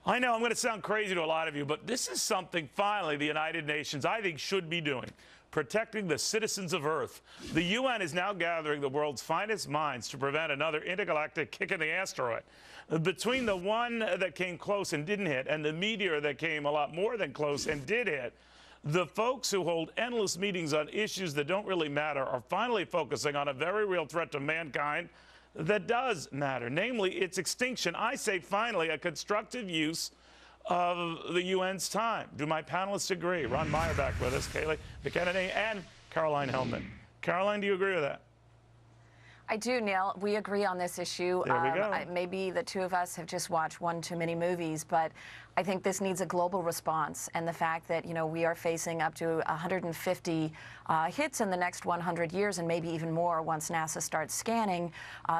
I know I'm going to sound crazy to a lot of you, but this is something finally the United Nations, I think, should be doing. Protecting the citizens of Earth. The UN is now gathering the world's finest minds to prevent another intergalactic kick in the asteroid. Between the one that came close and didn't hit and the meteor that came a lot more than close and did hit, the folks who hold endless meetings on issues that don't really matter are finally focusing on a very real threat to mankind that does matter, namely its extinction. I say finally a constructive use of the UN's time. Do my panelists agree? Ron Meyer back with us, Kayleigh, McEnany, and Caroline Hellman. Caroline, do you agree with that? I do, Neil. We agree on this issue. There we go. Maybe the two of us have just watched one too many movies, but I think this needs a global response. And the fact that, we are facing up to 150 hits in the next 100 years and maybe even more once NASA starts scanning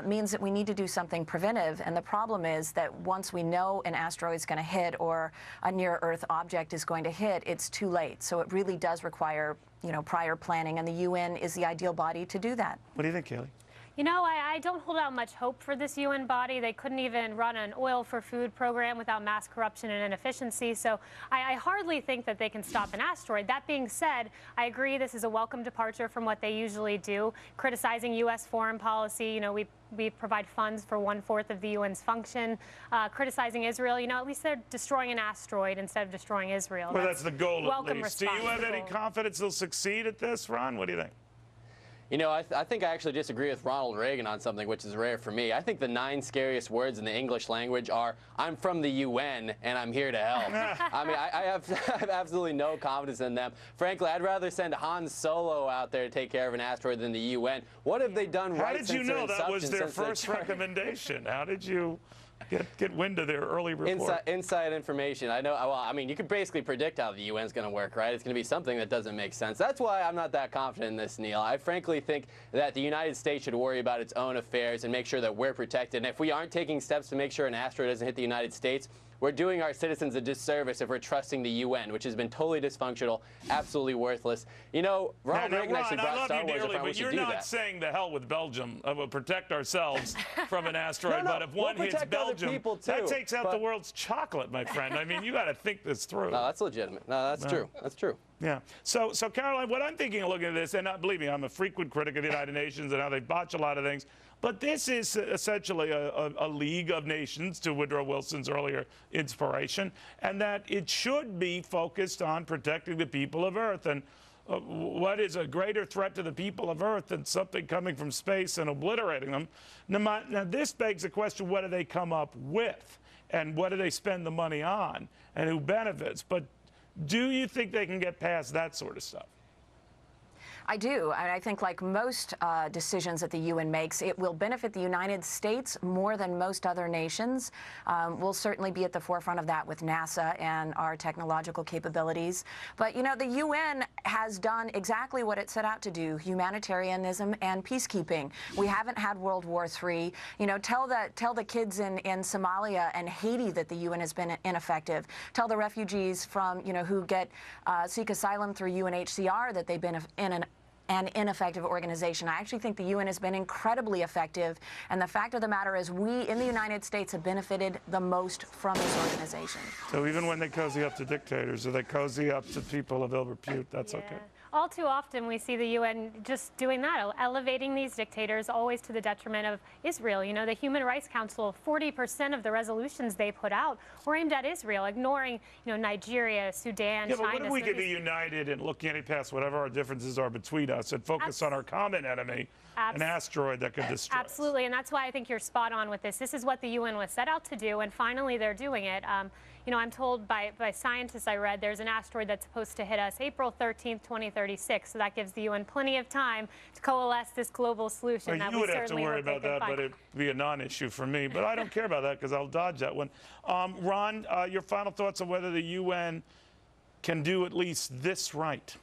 means that we need to do something preventive. And the problem is that once we know an asteroid is going to hit or a near-Earth object is going to hit, it's too late. So it really does require, prior planning, and the UN is the ideal body to do that. What do you think, Kayleigh? I don't hold out much hope for this UN body. They couldn't even run an oil for food program without mass corruption and inefficiency. So I hardly think that they can stop an asteroid. That being said, I agree this is a welcome departure from what they usually do, criticizing U.S. foreign policy. We provide funds for 1/4 of the UN's function. Criticizing Israel, at least they're destroying an asteroid instead of destroying Israel. Well, that's the goal, at least. Do you have any goal. confidence they'll succeed at this, Ron? What do you think? I think I actually disagree with Ronald Reagan on something which is rare for me. I think the 9 scariest words in the English language are, "I'm from the UN and I'm here to help." I have absolutely no confidence in them. Frankly, I'd rather send Han Solo out there to take care of an asteroid than the UN. What have they done right? How did you know that was their first recommendation? How did you get wind of their early report? Inside information. I know. Well, you could basically predict how the UN's going to work, right? It's going to be something that doesn't make sense. That's why I'm not that confident in this, Neil. I frankly think that the United States should worry about its own affairs and make sure that we're protected. And if we aren't taking steps to make sure an asteroid doesn't hit the United States, we're doing our citizens a disservice if we're trusting the UN, which has been totally dysfunctional, absolutely worthless. Ronald Reagan actually brought Star Wars dearly, but you're not saying the hell with Belgium. We'll protect ourselves from an asteroid, but if one hits Belgium, that takes out the world's chocolate, my friend. You got to think this through. No, that's legitimate. No, that's true. That's true. Yeah. So Caroline, what I'm thinking of looking at this, and believe me, I'm a frequent critic of the United Nations and how they botch a lot of things, but this is essentially a league of nations, to Woodrow Wilson's earlier inspiration, and that it should be focused on protecting the people of Earth. And what is a greater threat to the people of Earth than something coming from space and obliterating them? Now, this begs the question, what do they come up with? And what do they spend the money on? And who benefits? But do you think they can get past that sort of stuff? I do. I think, like most decisions that the UN makes, it will benefit the United States more than most other nations. We'll certainly be at the forefront of that with NASA and our technological capabilities. But, the UN has done exactly what it set out to do, humanitarianism and peacekeeping. We haven't had World War III. Tell the kids in Somalia and Haiti that the UN has been ineffective. Tell the refugees from, who seek asylum through UNHCR that they've been an ineffective organization. I actually think the UN has been incredibly effective, and the fact of the matter is we in the United States have benefited the most from this organization. So even when they cozy up to dictators or they cozy up to people of ill repute, that's okay? All too often we see the UN just doing that, elevating these dictators always to the detriment of Israel. The Human Rights Council, 40% of the resolutions they put out were aimed at Israel, ignoring, Nigeria, Sudan, China. But what if we could be united and look past whatever our differences are between us and focus on our common enemy, an asteroid that could destroy Absolutely, and that's why I think you're spot on with this. This is what the UN was set out to do, and finally they're doing it. I'm told by scientists I read there's an asteroid that's supposed to hit us April 13th, 2036. So that gives the UN plenty of time to coalesce this global solution. Well, you would have to worry about that, but it'd be a non-issue for me. But I don't care about that because I'll dodge that one. Ron, your final thoughts on whether the UN can do at least this right?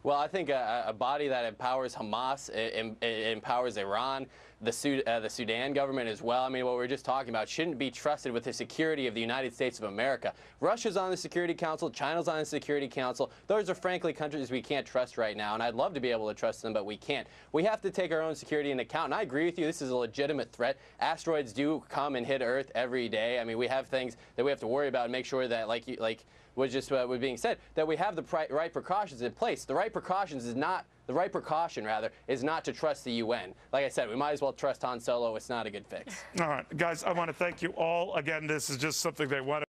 Well, I think a body that empowers Hamas, it empowers Iran, the Sudan government as well. I mean, what we were just talking about shouldn't be trusted with the security of the United States of America. Russia's on the Security Council. China's on the Security Council. Those are frankly countries we can't trust right now, and I'd love to be able to trust them, but we can't. We have to take our own security into account, and I agree with you. This is a legitimate threat. Asteroids do come and hit Earth every day. I mean, we have things that we have to worry about and make sure that, like was just was being said, that we have the right precautions in place. The right precaution, rather, is not to trust the UN. Like I said, we might as well trust Han Solo. It's not a good fix. All right, guys, I want to thank you all. Again, this is just something they want to